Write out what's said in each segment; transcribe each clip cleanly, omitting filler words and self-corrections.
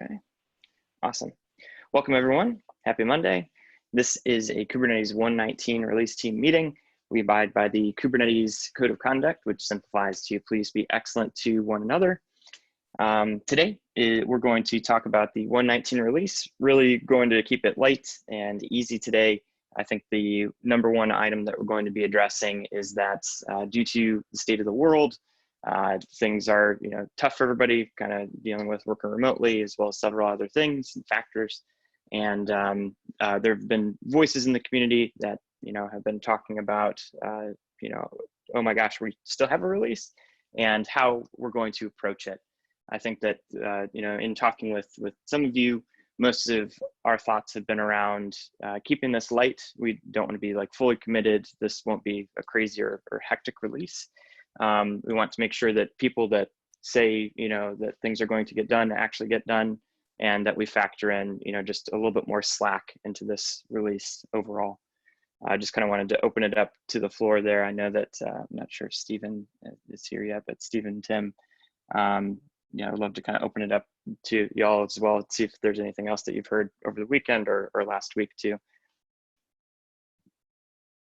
Okay, awesome. Welcome everyone. Happy Monday. This is a Kubernetes 119 release team meeting. We abide by the Kubernetes Code of Conduct, which simplifies to please be excellent to one another. Today, we're going to talk about the 119 release, really going to keep it light and easy today. I think the number one item that we're going to be addressing is that due to the state of the world, things are tough for everybody, kind of dealing with working remotely, as well as several other things and factors. And there have been voices in the community that have been talking about oh my gosh, we still have a release, and how we're going to approach it. I think that in talking with some of you, most of our thoughts have been around keeping this light. We don't want to be like fully committed. This won't be a crazy or hectic release. We want to make sure that people that say that things are going to get done actually get done, and that we factor in just a little bit more slack into this release overall. I just kind of wanted to open it up to the floor there. I know that I'm not sure if Stephen is here yet, but Stephen and Tim, I'd love to kind of open it up to y'all as well, see if there's anything else that you've heard over the weekend or last week too.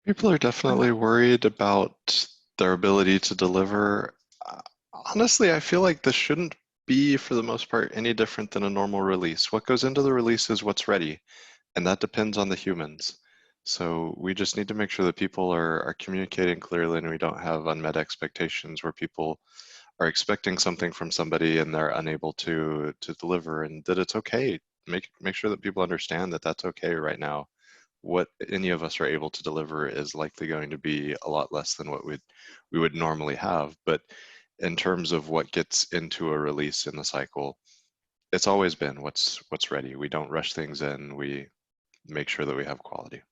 People are definitely worried about their ability to deliver. Honestly, I feel like this shouldn't be, for the most part, any different than a normal release. What goes into the release is what's ready, and that depends on the humans. So we just need to make sure that people are communicating clearly, and we don't have unmet expectations where people are expecting something from somebody and they're unable to deliver, and that it's okay. Make sure that people understand that that's okay right now. What any of us are able to deliver is likely going to be a lot less than what we would normally have. But in terms of what gets into a release in the cycle, it's always been what's ready. We don't rush things in. We make sure that we have quality.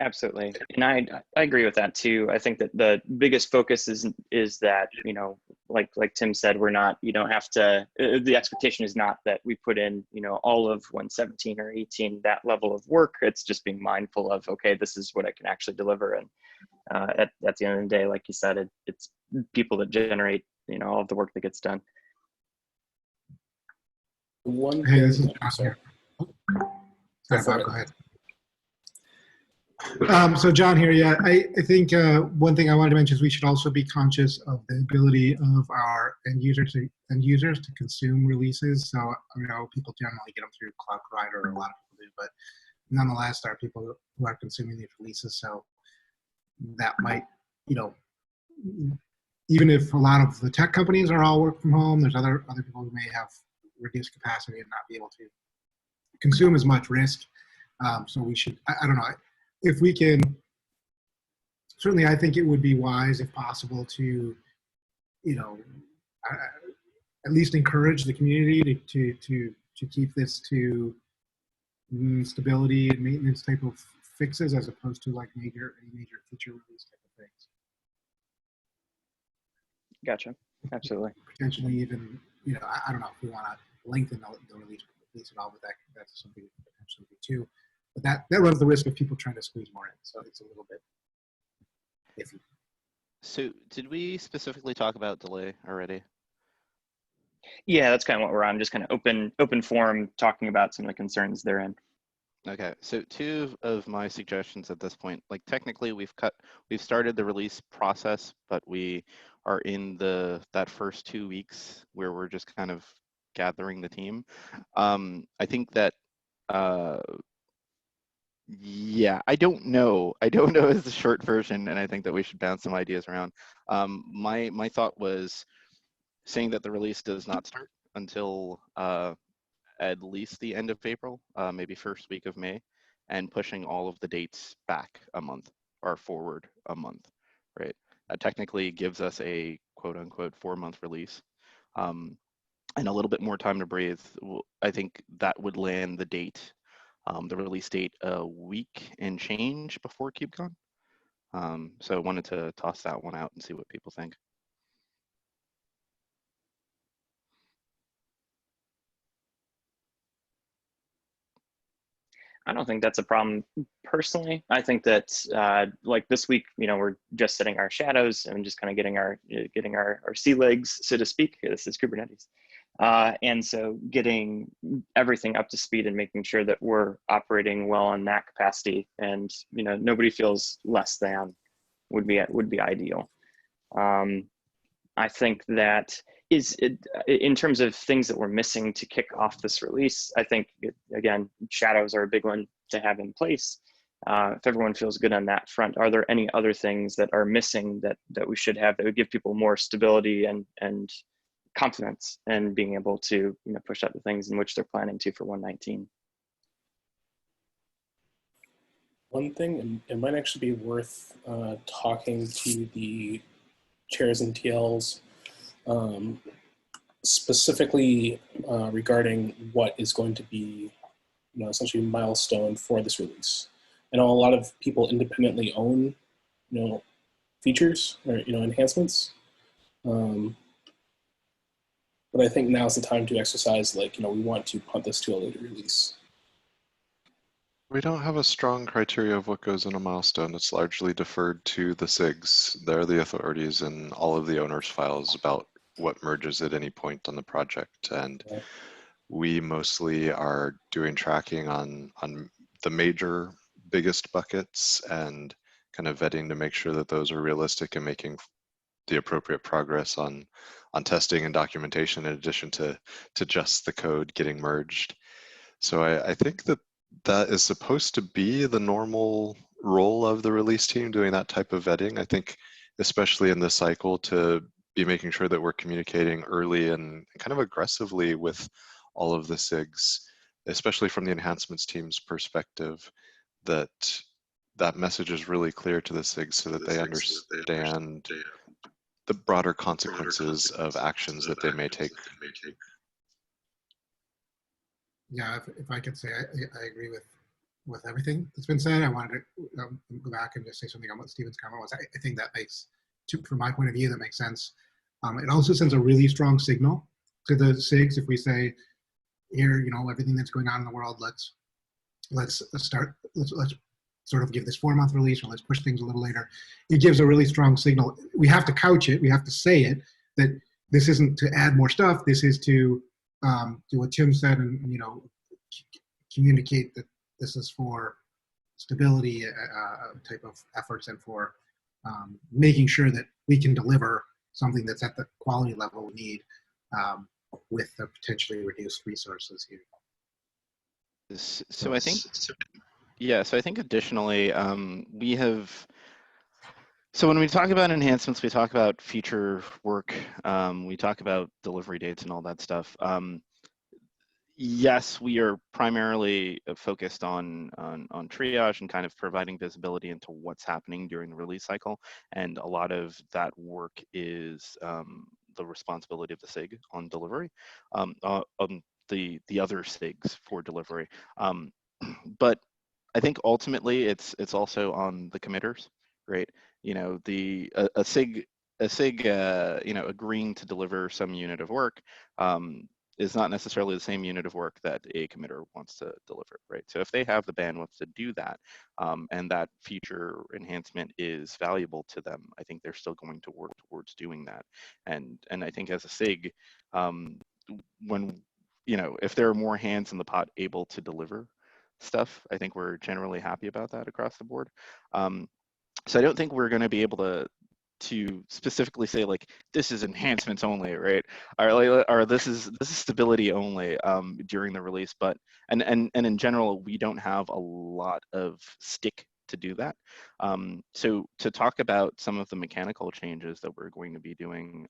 Absolutely, and I agree with that too. I think that the biggest focus is that like Tim said, we're not, you don't have to, the expectation is not that we put in all of 117 or 18 that level of work. It's just being mindful of, okay, this is what I can actually deliver, and at the end of the day, like you said, it's people that generate all of the work that gets done. Hey, this is John here. Sorry, Bob, go ahead. So John here, yeah, I think one thing I wanted to mention is we should also be conscious of the ability of our end users to consume releases. So people generally get them through Cloud Provider, or a lot of people do, but nonetheless, there are people who are consuming these releases. So that might, even if a lot of the tech companies are all work from home, there's other people who may have reduced capacity and not be able to consume as much risk. So we should, I don't know. If we can, certainly I think it would be wise, if possible, to, at least encourage the community to keep this to stability and maintenance type of fixes, as opposed to like major feature release type of things. Gotcha. Absolutely. Potentially even, I don't know if we want to lengthen the release at all, but that's something we could potentially do too. But that runs the risk of people trying to squeeze more in, so it's a little bit iffy. So did we specifically talk about delay already? Yeah, that's kind of what we're on, just kind of open forum, talking about some of the concerns therein. Okay, so two of my suggestions at this point, like technically we've started the release process, but we are in that first 2 weeks where we're just kind of gathering the team. I think that yeah, I don't know is the short version, and I think that we should bounce some ideas around. My thought was saying that the release does not start until at least the end of April, maybe first week of May, and pushing all of the dates back a month or forward a month, right? That technically gives us a quote unquote 4-month release, and a little bit more time to breathe. I think that would land the date, the release date, a week and change before KubeCon. So I wanted to toss that one out and see what people think. I don't think that's a problem personally. I think that like this week, we're just setting our shadows and just kind of getting our sea legs, so to speak. This is Kubernetes. And so getting everything up to speed and making sure that we're operating well in that capacity, and nobody feels less than would be ideal. I think that in terms of things that we're missing to kick off this release, I think, again, shadows are a big one to have in place. If everyone feels good on that front, are there any other things that are missing that we should have that would give people more stability and confidence in being able to push out the things in which they're planning to for 119? One thing, it might actually be worth talking to the chairs and TLs specifically regarding what is going to be, essentially a milestone for this release. I know a lot of people independently own, features or enhancements, but I think now is the time to exercise we want to punt this to a later release. We don't have a strong criteria of what goes in a milestone. It's largely deferred to the SIGs. They're the authorities in all of the owner's files about what merges at any point on the project. And we mostly are doing tracking on the major, biggest buckets and kind of vetting to make sure that those are realistic and making the appropriate progress on testing and documentation in addition to just the code getting merged. So I think that is supposed to be the normal role of the release team, doing that type of vetting. I think especially in this cycle, to be making sure that we're communicating early and kind of aggressively with all of the SIGs, especially from the enhancements team's perspective, that message is really clear to the SIGs so that they understand the broader consequences of actions that they may take. Yeah, if I could say, I agree with everything that's been said. I wanted to go back and just say something on what Stephen's comment was. I think that makes, from my point of view, that makes sense. It also sends a really strong signal to the SIGs if we say, here, everything that's going on in the world, let's sort of give this 4-month release, or let's push things a little later. It gives a really strong signal. We have to couch it. We have to say it, that this isn't to add more stuff. This is to do what Tim said, and communicate that this is for stability type of efforts, and for making sure that we can deliver something that's at the quality level we need with the potentially reduced resources here. So I think, yeah. So I think additionally, we have. So when we talk about enhancements, we talk about future work, we talk about delivery dates and all that stuff. Yes, we are primarily focused on triage and kind of providing visibility into what's happening during the release cycle, and a lot of that work is the responsibility of the SIG on delivery, on the other SIGs for delivery. But I think ultimately it's also on the committers, right? A SIG agreeing to deliver some unit of work is not necessarily the same unit of work that a committer wants to deliver, right? So if they have the bandwidth to do that, and that feature enhancement is valuable to them, I think they're still going to work towards doing that. And I think as a SIG, when if there are more hands in the pot able to deliver stuff, I think we're generally happy about that across the board. So I don't think we're going to be able to specifically say this is enhancements only, right? Or this is stability only during the release. But and in general, we don't have a lot of stick to do that. So to talk about some of the mechanical changes that we're going to be doing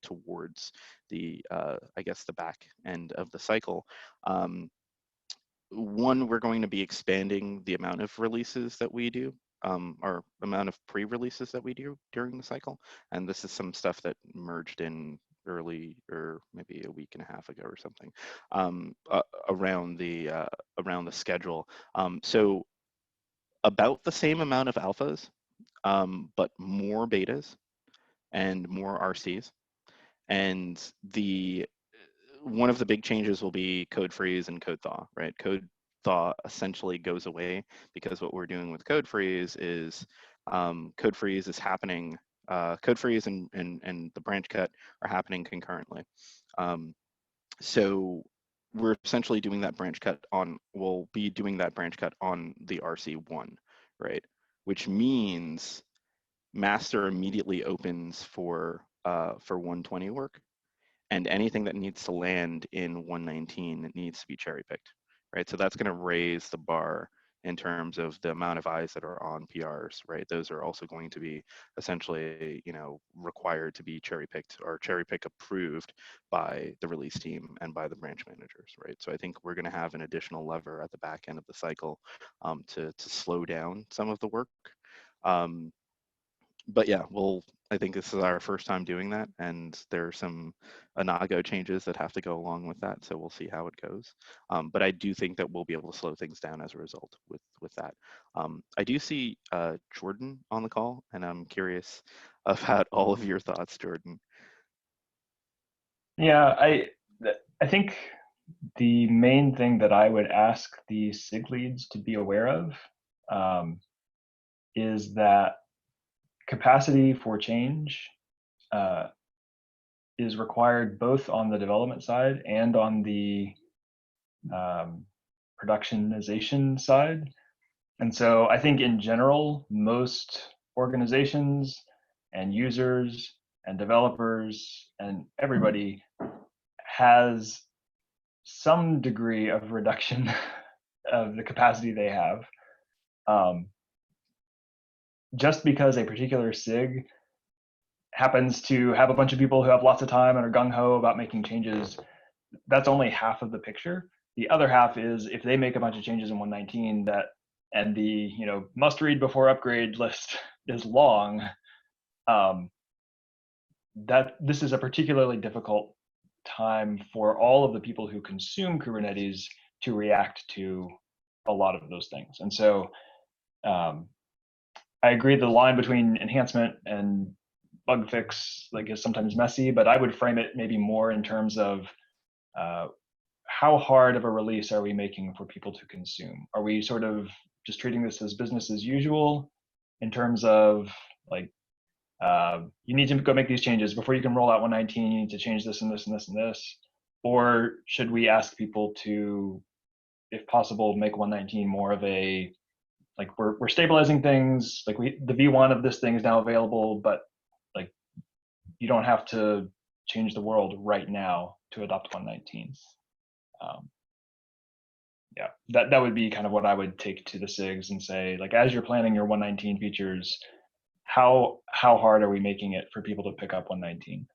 towards the I guess the back end of the cycle. One, we're going to be expanding the amount of releases that we do, or amount of pre-releases that we do during the cycle. And this is some stuff that merged in early, or maybe a week and a half ago or something, around the schedule. So about the same amount of alphas, but more betas and more RCs. And one of the big changes will be code freeze and code thaw, right? Code thaw essentially goes away, because what we're doing with code freeze is code freeze is happening. Code freeze and the branch cut are happening concurrently. So we're essentially doing that branch cut on, we'll be doing that branch cut on the RC1, right? Which means master immediately opens for 120 work, and anything that needs to land in 119 needs to be cherry picked, right? So that's going to raise the bar in terms of the amount of eyes that are on PRs, right? Those are also going to be essentially, required to be cherry picked or cherry pick approved by the release team and by the branch managers, right? So I think we're going to have an additional lever at the back end of the cycle to slow down some of the work. But yeah, I think this is our first time doing that, and there are some Anago changes that have to go along with that, so we'll see how it goes. But I do think that we'll be able to slow things down as a result with that. I do see Jordan on the call, and I'm curious about all of your thoughts, Jordan. Yeah, I think the main thing that I would ask the SIG leads to be aware of is that capacity for change is required both on the development side and on the productionization side. And so I think in general, most organizations and users and developers and everybody has some degree of reduction of the capacity they have. Just because a particular SIG happens to have a bunch of people who have lots of time and are gung-ho about making changes, that's only half of the picture. The other half is if they make a bunch of changes in 119 and the must read before upgrade list is long, that this is a particularly difficult time for all of the people who consume Kubernetes to react to a lot of those things. And so I agree the line between enhancement and bug fix is sometimes messy, but I would frame it maybe more in terms of how hard of a release are we making for people to consume? Are we sort of just treating this as business as usual in terms of you need to go make these changes before you can roll out 119, you need to change this and this and this and this? Or should we ask people to, if possible, make 119 more of a, we're stabilizing things, the V1 of this thing is now available, but you don't have to change the world right now to adopt 119. Yeah, that would be kind of what I would take to the SIGs and say, as you're planning your 119 features, how hard are we making it for people to pick up 119?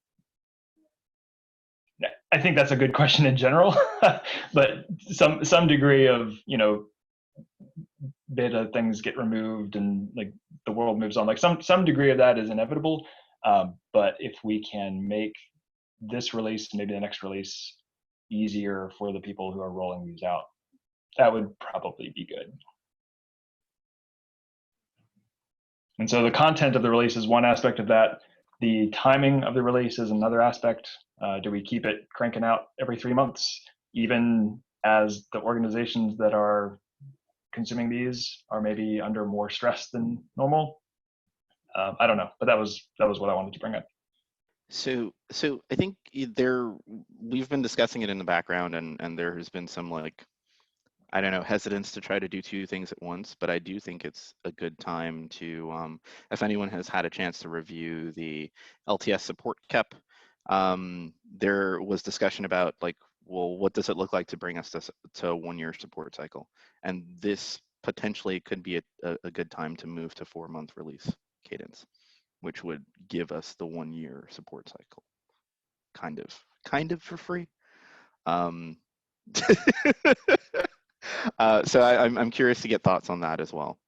I think that's a good question in general, but some degree of beta things get removed and the world moves on. Some degree of that is inevitable. But if we can make this release, maybe the next release, easier for the people who are rolling these out, that would probably be good. And so the content of the release is one aspect of that. The timing of the release is another aspect. Do we keep it cranking out every 3 months, even as the organizations that are consuming these are maybe under more stress than normal? I don't know, but that was what I wanted to bring up. So I think we've been discussing it in the background, and there has been some I don't know, hesitance to try to do two things at once, but I do think it's a good time to, if anyone has had a chance to review the LTS support KEP, there was discussion about well, what does it look like to bring us to a 1 year support cycle? And this potentially could be a good time to move to 4-month release cadence, which would give us the 1 year support cycle, kind of for free. So I'm curious to get thoughts on that as well.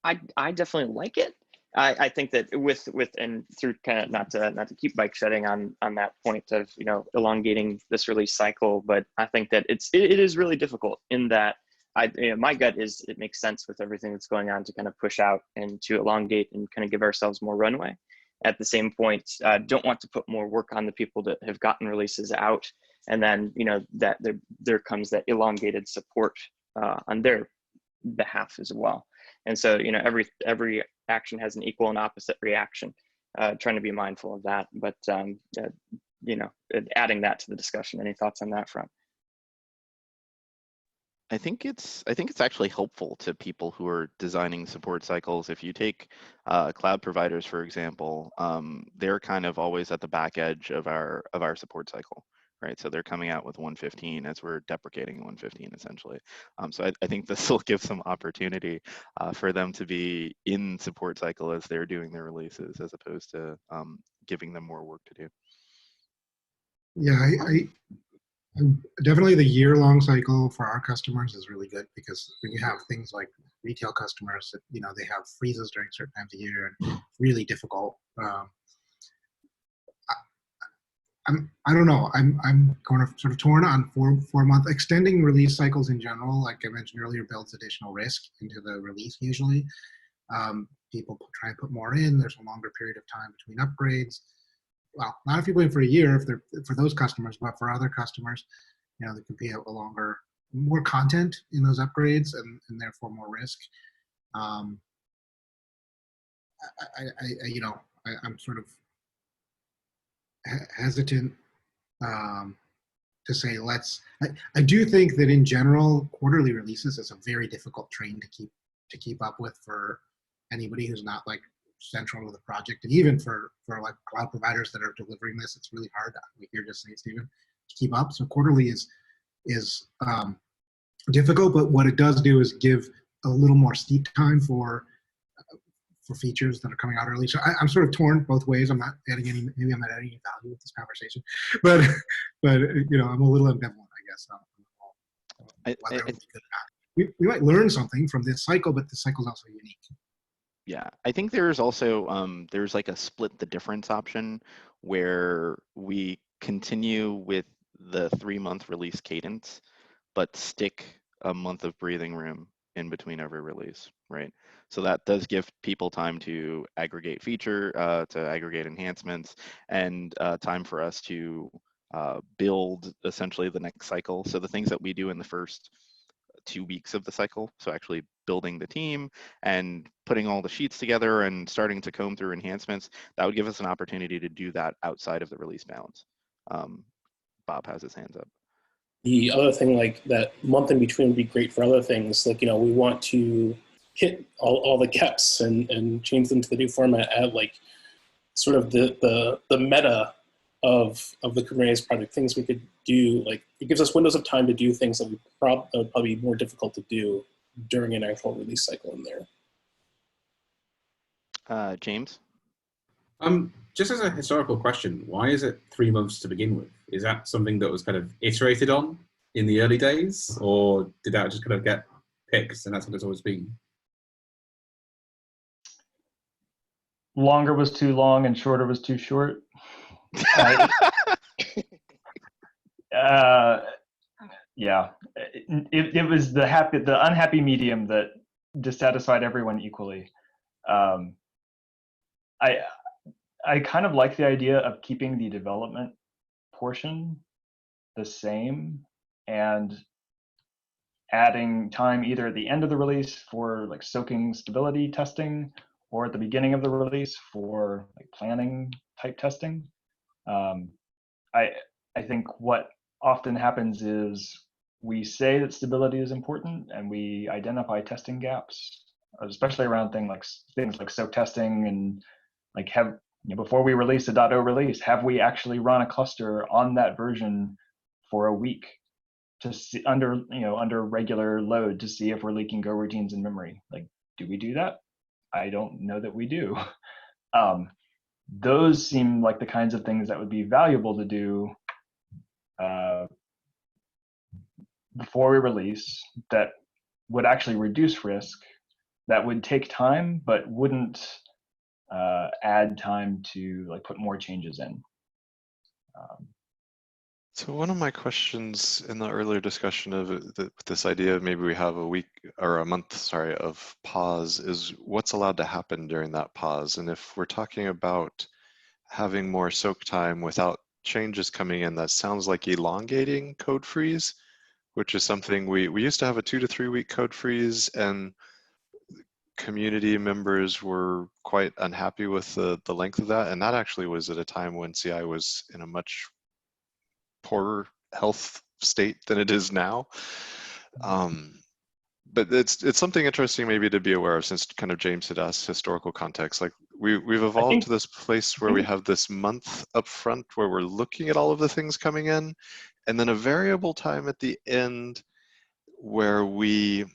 I definitely like it. I think that with and through kind of not to keep bike shedding on that point of elongating this release cycle, but I think that it is really difficult in that my gut is it makes sense with everything that's going on to kind of push out and to elongate and kind of give ourselves more runway. at the same point, don't want to put more work on the people that have gotten releases out. And then, that there comes that elongated support on their behalf as well. And so, every action has an equal and opposite reaction, trying to be mindful of that. But, adding that to the discussion, any thoughts on that front? I think it's actually helpful to people who are designing support cycles. If you take cloud providers, for example, they're kind of always at the back edge of our support cycle, right? So they're coming out with 1.15 as we're deprecating 1.15 essentially. So I think this will give some opportunity for them to be in support cycle as they're doing their releases, as opposed to giving them more work to do. Yeah, definitely the year-long cycle for our customers is really good, because when you have things like retail customers that they have freezes during certain times of year, and it's really difficult. I don't know. I'm kind of sort of torn on 4-month extending release cycles in general. Like I mentioned earlier, builds additional risk into the release usually. People try and put more in. There's a longer period of time between upgrades. Well, not if you're going for a year, if they're for those customers, but for other customers, there could be a longer, more content in those upgrades, and therefore more risk. I'm sort of hesitant to say I do think that in general, quarterly releases is a very difficult train to keep up with for anybody who's not like central to the project, and even for like cloud providers that are delivering this, it's really hard, like you're just saying, Stephen, to keep up. So quarterly is difficult, but what it does do is give a little more steep time for features that are coming out early. So I'm sort of torn both ways. I'm not adding any, maybe I'm not adding any value with this conversation, but I'm a little ambivalent, I guess. Whether it would be good or not. We might learn something from this cycle, but the cycle is also unique. Yeah, I think there's also there's like a split the difference option where we continue with the 3-month release cadence, but stick a month of breathing room in between every release, right? So that does give people time to aggregate to aggregate enhancements, and time for us to build essentially the next cycle. So the things that we do in the first 2 weeks of the cycle, so actually building the team and putting all the sheets together and starting to comb through enhancements, that would give us an opportunity to do that outside of the release bounds. Bob has his hands up. The other thing, like that month in between would be great for other things. Like, we want to hit all the keps and change them to the new format, add like sort of the meta of the Kubernetes project, things we could do. Like, it gives us windows of time to do things that would probably be more difficult to do during an actual release cycle in there. James? Just as a historical question, why is it 3 months to begin with? Is that something that was kind of iterated on in the early days, or did that just kind of get picked and that's what it's always been? Longer was too long and shorter was too short. Yeah, it was the unhappy medium that dissatisfied everyone equally. I kind of like the idea of keeping the development portion the same and adding time either at the end of the release for like soaking stability testing, or at the beginning of the release for like planning type testing. I think what often happens is we say that stability is important and we identify testing gaps, especially around things like soak testing, and like before we release a .0 release, have we actually run a cluster on that version for a week to see under regular load to see if we're leaking Go routines in memory? Like, do we do that? I don't know that we do. Those seem like the kinds of things that would be valuable to do before we release, that would actually reduce risk, that would take time, but wouldn't add time to like put more changes in. So one of my questions in the earlier discussion of this idea of maybe we have a week or a month, sorry, of pause, is what's allowed to happen during that pause. And if we're talking about having more soak time without changes coming in, that sounds like elongating code freeze, which is something we used to have a 2 to 3 week code freeze, and community members were quite unhappy with the length of that. And that actually was at a time when CI was in a much poorer health state than it is now. But it's something interesting maybe to be aware of, since kind of James had asked historical context. Like we've evolved to this place where we have this month up front where we're looking at all of the things coming in, and then a variable time at the end where we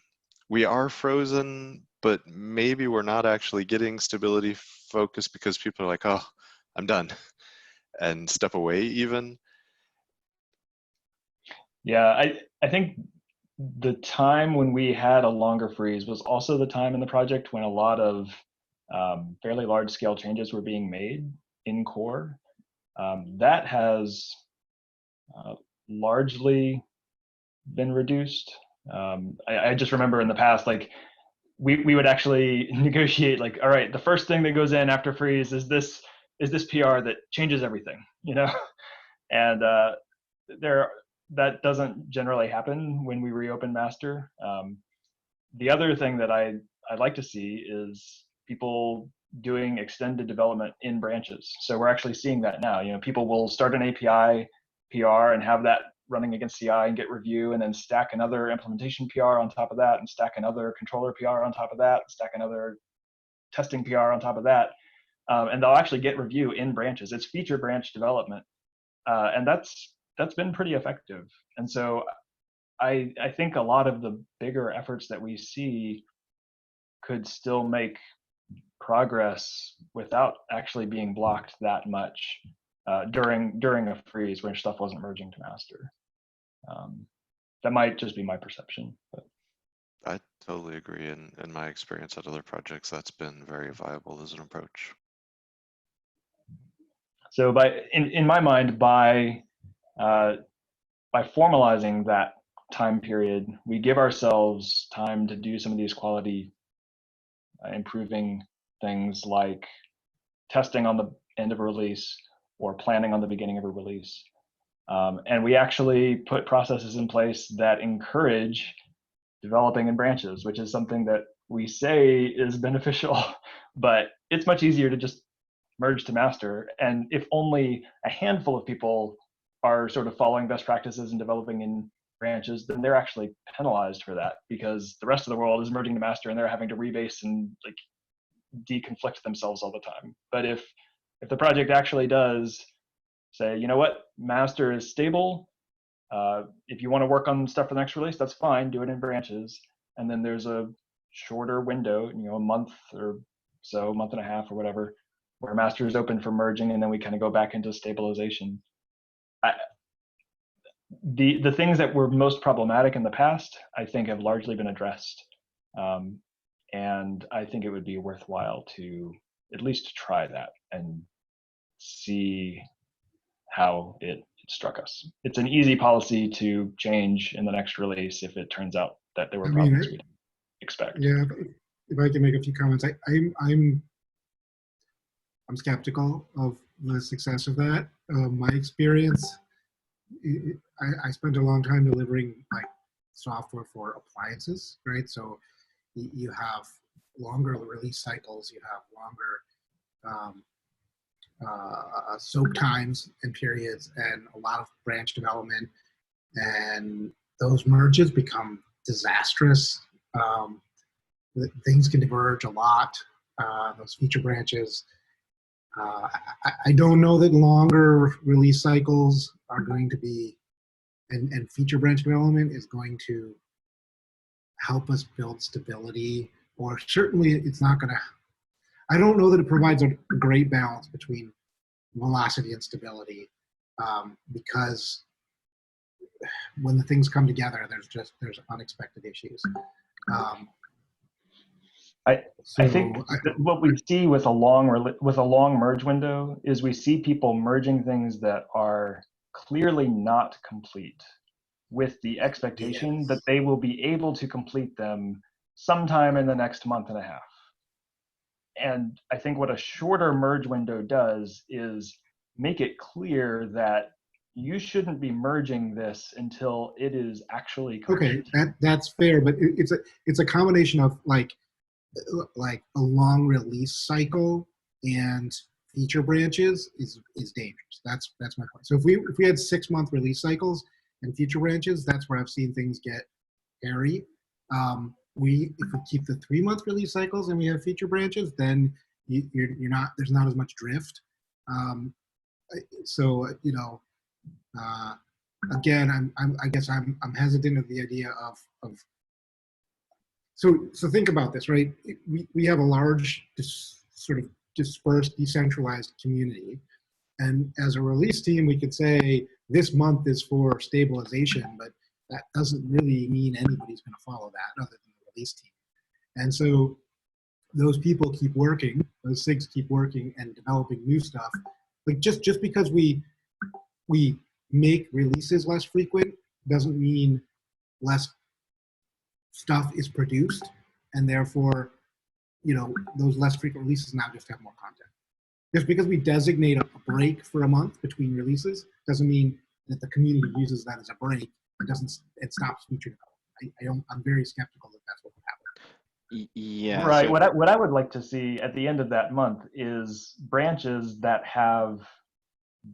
are frozen, but maybe we're not actually getting stability focus because people are like, oh, I'm done, and step away even. Yeah, I think the time when we had a longer freeze was also the time in the project when a lot of fairly large scale changes were being made in core. That has largely been reduced. I just remember in the past, like we would actually negotiate, like, all right, the first thing that goes in after freeze is this PR that changes everything, you know, and that doesn't generally happen when we reopen master. The other thing that I'd like to see is people doing extended development in branches. So we're actually seeing that now. You know, people will start an API PR and have that running against CI and get review, and then stack another implementation PR on top of that, and stack another controller PR on top of that, and stack another testing PR on top of that. And they'll actually get review in branches. It's feature branch development. And that's been pretty effective. And so I think a lot of the bigger efforts that we see could still make progress without actually being blocked that much during a freeze when stuff wasn't merging to master. That might just be my perception. But. I totally agree. In my experience at other projects, that's been very viable as an approach. So in my mind, by formalizing that time period, we give ourselves time to do some of these quality improving things like testing on the end of a release or planning on the beginning of a release. And we actually put processes in place that encourage developing in branches, which is something that we say is beneficial, but it's much easier to just merge to master. And if only a handful of people are sort of following best practices and developing in branches, then they're actually penalized for that, because the rest of the world is merging to master and they're having to rebase and like deconflict themselves all the time. But if the project actually does say, you know what, master is stable, if you want to work on stuff for the next release, that's fine, do it in branches. And then there's a shorter window, you know, a month or so, month and a half or whatever, where master is open for merging, and then we kind of go back into stabilization. The things that were most problematic in the past, I think, have largely been addressed. And I think it would be worthwhile to at least try that and see how it struck us. It's an easy policy to change in the next release if it turns out that there were problems we didn't expect. Yeah, if I can make a few comments, I'm skeptical of the success of that. My experience, I spent a long time delivering like software for appliances, right? So you have longer release cycles, you have longer soak times and periods, and a lot of branch development, and those merges become disastrous. Things can diverge a lot, those feature branches. I don't know that longer release cycles are going to be, and feature branch development is going to help us build stability, or certainly it's not going to, I don't know that it provides a great balance between velocity and stability, because when the things come together, there's unexpected issues. I think what we see with a long merge window is we see people merging things that are clearly not complete, with the expectation that they will be able to complete them sometime in the next month and a half. And I think what a shorter merge window does is make it clear that you shouldn't be merging this until it is actually complete. Okay, that's fair, but it's a combination of like a long release cycle and feature branches is dangerous. That's my point. So if we had 6-month release cycles and feature branches, that's where I've seen things get hairy. If we keep the 3-month release cycles and we have feature branches, then you're not, there's not as much drift. So you know, again, I guess I'm hesitant of the idea of so think about this, right? We have a large sort of dispersed, decentralized community, and as a release team, we could say this month is for stabilization, but that doesn't really mean anybody's going to follow that other than the release team. And so those people keep working, those SIGs keep working and developing new stuff. Like just because we make releases less frequent doesn't mean less stuff is produced, and therefore, you know, those less frequent releases now just have more content. Just because we designate a break for a month between releases doesn't mean that the community uses that as a break. It stops feature development. I'm very skeptical that that's what would happen. Yeah. Right. So What I would like to see at the end of that month is branches that have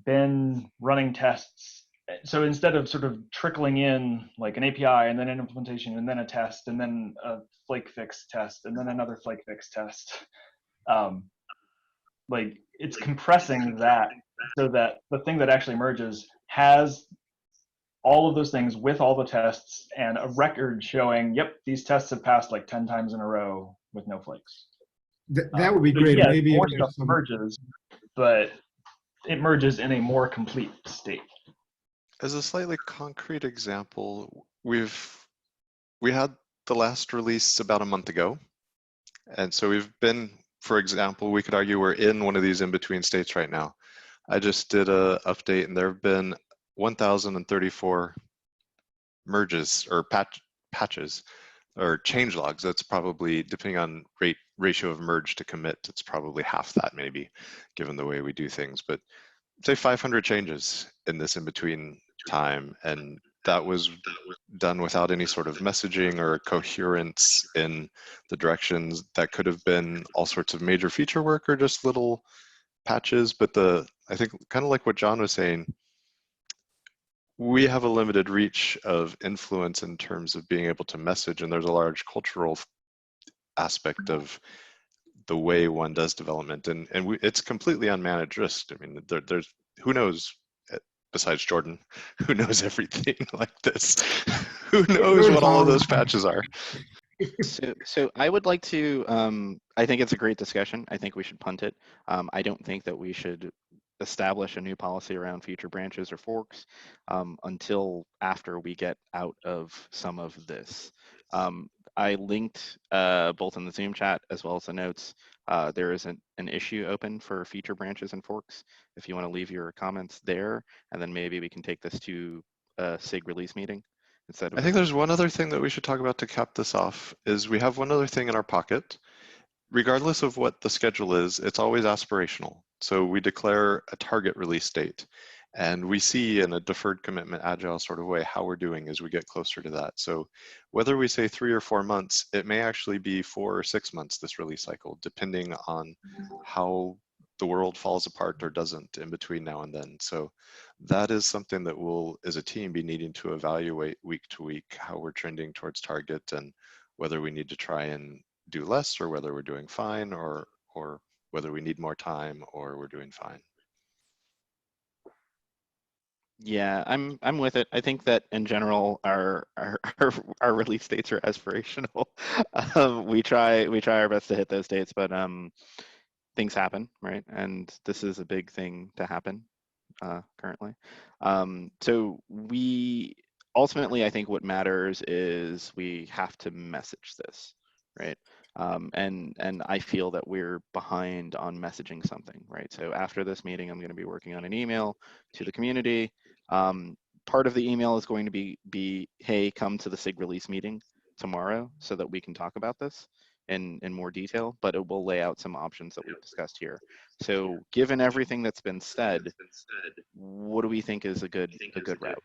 been running tests. So instead of sort of trickling in like an API and then an implementation and then a test and then a flake fix test and then another flake fix test, like it's compressing that so that the thing that actually merges has all of those things with all the tests and a record showing, yep, these tests have passed like 10 times in a row with no flakes. That would be So great. yes, Maybe more stuff merges, but it merges in a more complete state. As a slightly concrete example, we had the last release about a month ago. And so we've been, for example, we could argue we're in one of these in-between states right now. I just did a update and there have been 1,034 merges or patches or change logs. That's probably, depending on ratio of merge to commit, it's probably half that maybe, given the way we do things. But say 500 changes in this in-between time, and that was done without any sort of messaging or coherence in the directions. That could have been all sorts of major feature work or just little patches. But I think kind of like what John was saying, we have a limited reach of influence in terms of being able to message, and there's a large cultural aspect of the way one does development, and it's completely unmanaged risk. I mean, there's who knows besides Jordan, who knows everything like this? Who knows what all of those patches are? So I would like to, I think it's a great discussion. I think we should punt it. I don't think that we should establish a new policy around feature branches or forks until after we get out of some of this. I linked both in the Zoom chat as well as the notes. There is an issue open for feature branches and forks. If you want to leave your comments there, and then maybe we can take this to a SIG release meeting instead of. I think there's one other thing that we should talk about to cap this off, is we have one other thing in our pocket. Regardless of what the schedule is, it's always aspirational. So we declare a target release date, and we see in a deferred commitment agile sort of way how we're doing as we get closer to that. So whether we say 3 or 4 months, it may actually be 4 or 6 months, this release cycle, depending on how the world falls apart or doesn't in between now and then. So that is something that we'll, as a team, be needing to evaluate week to week, how we're trending towards target and whether we need to try and do less or whether we're doing fine, or whether we need more time or we're doing fine. Yeah, I'm with it. I think that in general, our release dates are aspirational. We try our best to hit those dates, but things happen, right? And this is a big thing to happen currently. So we ultimately, I think what matters is we have to message this, right? And I feel that we're behind on messaging something, right? So after this meeting, I'm going to be working on an email to the community. Part of the email is going to be, hey, come to the SIG release meeting tomorrow so that we can talk about this. in more detail, but it will lay out some options that we've discussed here. So given everything that's been said, what do we think is a good route?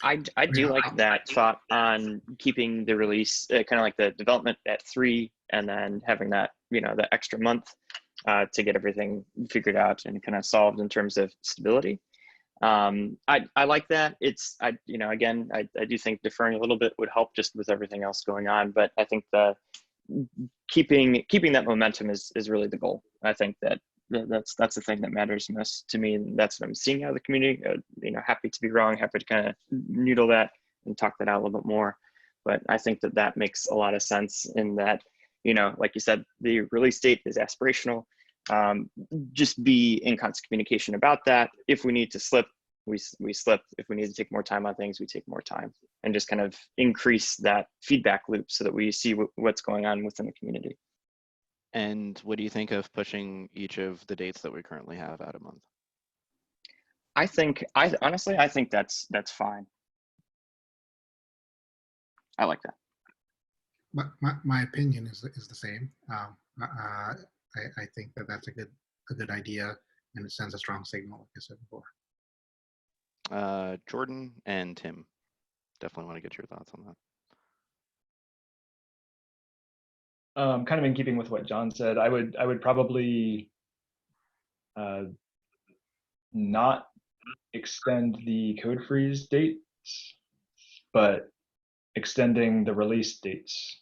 I do like that thought on keeping the release kind of like the development at 3, and then having that, the extra month to get everything figured out and kind of solved in terms of stability. I like that. Again, I do think deferring a little bit would help just with everything else going on, but I think the keeping that momentum is really the goal. I think that's the thing that matters most to me, and that's what I'm seeing out of the community. Happy to be wrong, happy to kind of noodle that and talk that out a little bit more. But I think that makes a lot of sense in that, like you said, the release date is aspirational. Just be in constant communication about that. If we need to slip, we slip. If we need to take more time on things, we take more time, and just kind of increase that feedback loop so that we see what's going on within the community. And what do you think of pushing each of the dates that we currently have out a month? Honestly, I think that's fine. I like that. My opinion is the same. I think that's a good idea, and it sends a strong signal, like I said before. Jordan and Tim, definitely want to get your thoughts on that. Kind of in keeping with what John said, I would probably not extend the code freeze dates, but extending the release dates,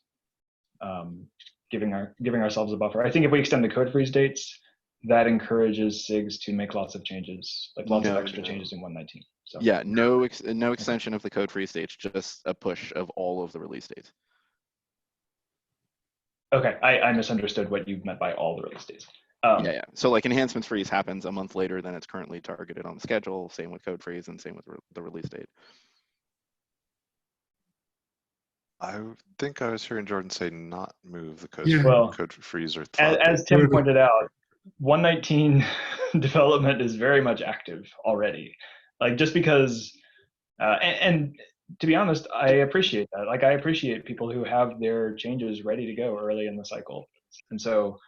giving ourselves a buffer. I think if we extend the code freeze dates, that encourages SIGs to make lots of changes, like lots of extra changes in 119. So yeah, no extension of the code freeze dates, just a push of all of the release dates. Okay, I misunderstood what you meant by all the release dates. Yeah. So like enhancements freeze happens a month later than it's currently targeted on the schedule. Same with code freeze and same with the release date. I think I was hearing Jordan say not move the code, code freeze or as Tim pointed out, 119 development is very much active already. Like just because, and to be honest, I appreciate that. Like I appreciate people who have their changes ready to go early in the cycle. And so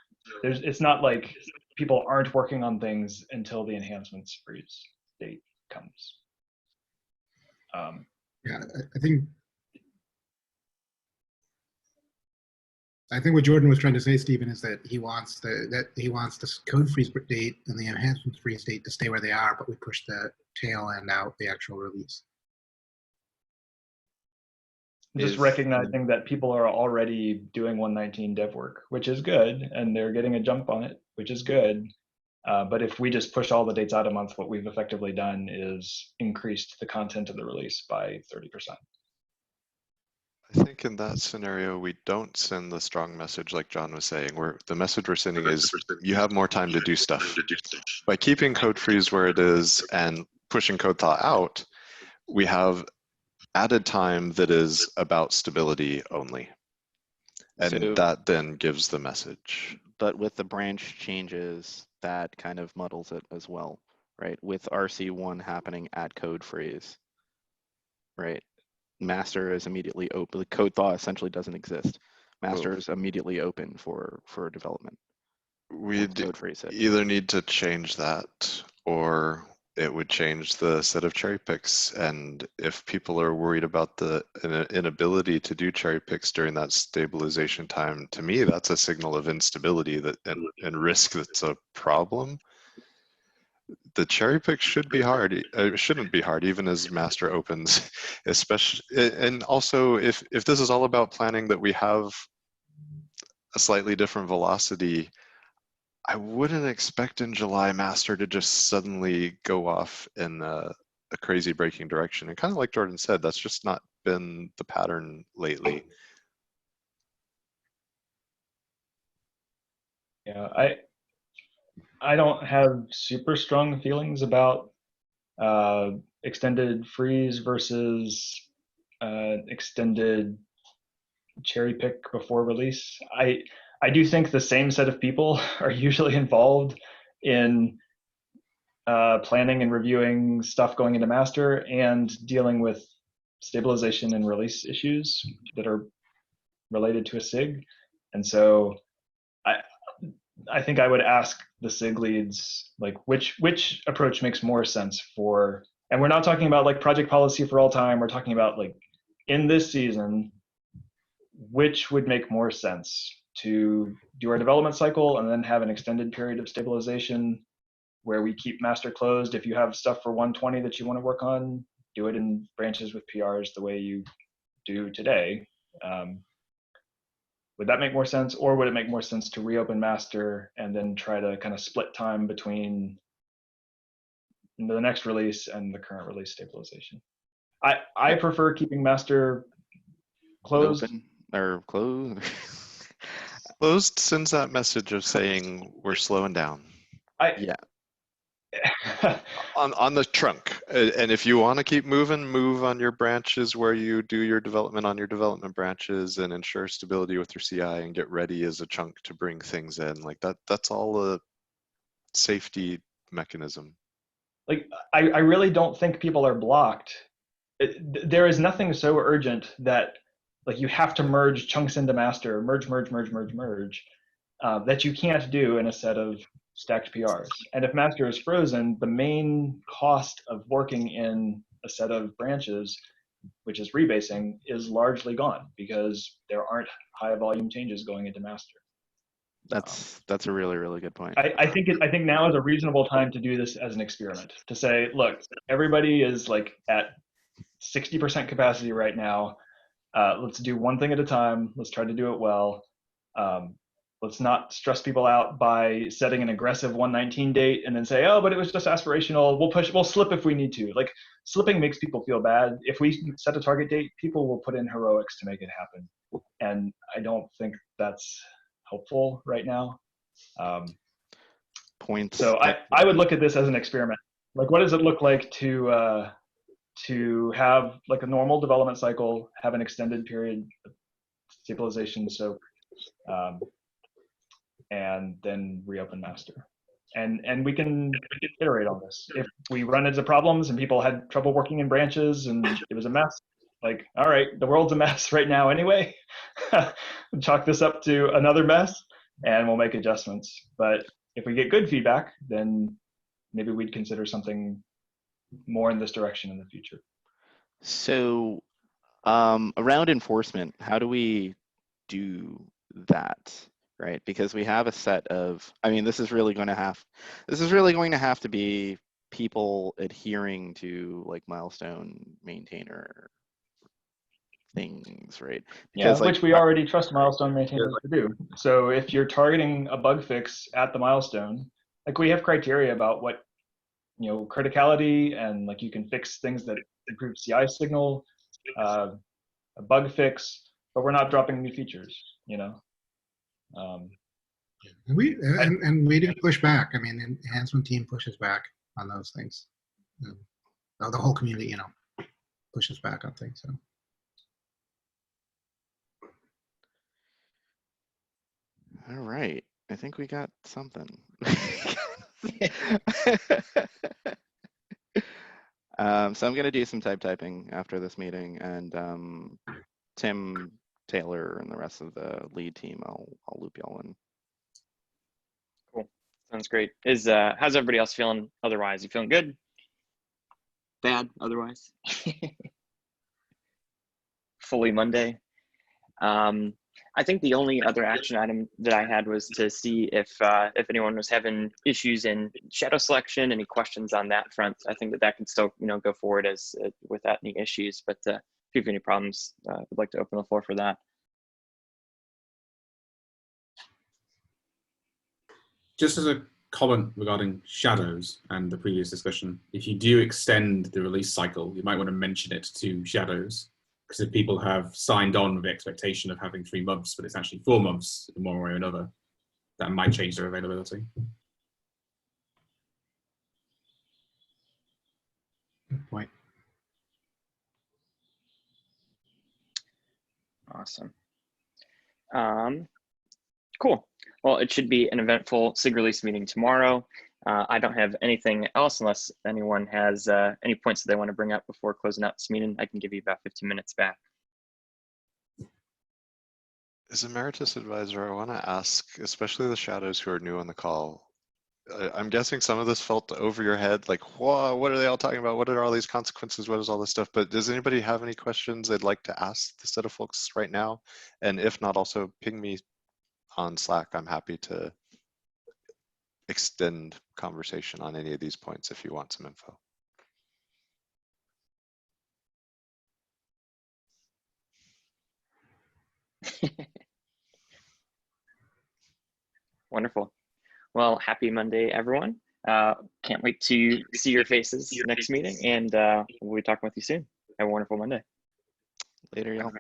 it's not like people aren't working on things until the enhancements freeze date comes. Yeah, I think what Jordan was trying to say, Stephen, is that he wants the code freeze date and the enhancement freeze date to stay where they are, but we push the tail end out the actual release. Just recognizing that people are already doing 119 dev work, which is good, and they're getting a jump on it, which is good. But if we just push all the dates out a month, what we've effectively done is increased the content of the release by 30%. I think in that scenario, we don't send the strong message like John was saying, where the message we're sending is you have more time to do stuff. By keeping code freeze where it is and pushing code thaw out, we have added time that is about stability only. And so, that then gives the message. But with the branch changes, that kind of muddles it as well, right? With RC1 happening at code freeze, right? Master is immediately open. The code thaw essentially doesn't exist. Master is immediately open for development. We either need to change that, or it would change the set of cherry picks. And if people are worried about the inability to do cherry picks during that stabilization time, to me, that's a signal of instability and risk that's a problem. The cherry pick should be hard. It shouldn't be hard, even as master opens, especially. And also, if this is all about planning that we have a slightly different velocity, I wouldn't expect in July master to just suddenly go off in a crazy breaking direction. And kind of like Jordan said, that's just not been the pattern lately. Yeah, I don't have super strong feelings about extended freeze versus extended cherry pick before release. I do think the same set of people are usually involved in planning and reviewing stuff going into master and dealing with stabilization and release issues that are related to a SIG. And so I think I would ask the SIG leads, like which approach makes more sense for, and we're not talking about like project policy for all time. We're talking about like in this season, which would make more sense to do our development cycle and then have an extended period of stabilization where we keep master closed. If you have stuff for 120 that you want to work on, do it in branches with PRs the way you do today. Would that make more sense, or would it make more sense to reopen master and then try to kind of split time between the next release and the current release stabilization? I prefer keeping master closed. Open or closed. Closed sends that message of saying we're slowing down Yeah. on the trunk. And if you want to keep moving, move on your branches where you do your development on your development branches and ensure stability with your CI and get ready as a chunk to bring things in. Like that's all a safety mechanism. Like I really don't think people are blocked. There is nothing so urgent that like you have to merge chunks into master, merge, that you can't do in a set of stacked PRs. And if master is frozen, the main cost of working in a set of branches, which is rebasing, is largely gone because there aren't high volume changes going into master. That's a really, really good point. I think now is a reasonable time to do this as an experiment, to say, look, everybody is like at 60% capacity right now. Let's do one thing at a time. Let's try to do it well. Let's not stress people out by setting an aggressive 119 date and then say, oh, but it was just aspirational. We'll slip if we need to. Like slipping makes people feel bad. If we set a target date, people will put in heroics to make it happen. And I don't think that's helpful right now. Points. So I would look at this as an experiment. Like, what does it look like to have like a normal development cycle, have an extended period of stabilization soak, and then reopen master. And we can iterate on this. If we run into problems and people had trouble working in branches and it was a mess, like, all right, the world's a mess right now anyway. Chalk this up to another mess and we'll make adjustments. But if we get good feedback, then maybe we'd consider something more in this direction in the future. So around enforcement, how do we do that, right? Because we have a set of, I mean, this is really going to have to be people adhering to like milestone maintainer things, right? Because, yeah, which we already trust milestone maintainers to do. So if you're targeting a bug fix at the milestone, like we have criteria about what, you know, criticality, and like you can fix things that improve CI signal, a bug fix, but we're not dropping new features, you know. And we do push back. I mean, the enhancement team pushes back on those things. The whole community, you know, pushes back on things. So. all right, I think we got something. So I'm going to do some typing after this meeting, and Tim, Taylor, and the rest of the lead team, I'll loop y'all in. Cool. Sounds great. How's everybody else feeling otherwise? You feeling good? Bad otherwise? Fully Monday. I think the only other action item that I had was to see if anyone was having issues in shadow selection, any questions on that front. I think that can still, you know, go forward as without any issues. But if you have any problems, I'd like to open the floor for that. Just as a comment regarding shadows and the previous discussion, if you do extend the release cycle, you might want to mention it to shadows. Because if people have signed on with the expectation of having 3 months, but it's actually 4 months in one way or another, that might change their availability. Good point. Awesome. Cool. Well, it should be an eventful SIG release meeting tomorrow. I don't have anything else unless anyone has any points that they want to bring up before closing out this meeting. I can give you about 15 minutes back. As Emeritus Advisor, I want to ask, especially the shadows who are new on the call, I'm guessing some of this felt over your head, like, whoa, what are they all talking about? What are all these consequences? What is all this stuff? But does anybody have any questions they'd like to ask the set of folks right now? And if not, also ping me on Slack. I'm happy to extend conversation on any of these points if you want some info. Wonderful. Well, happy Monday, everyone. Can't wait to see your faces next meeting, and we'll be talking with you soon. Have a wonderful Monday. Later, y'all.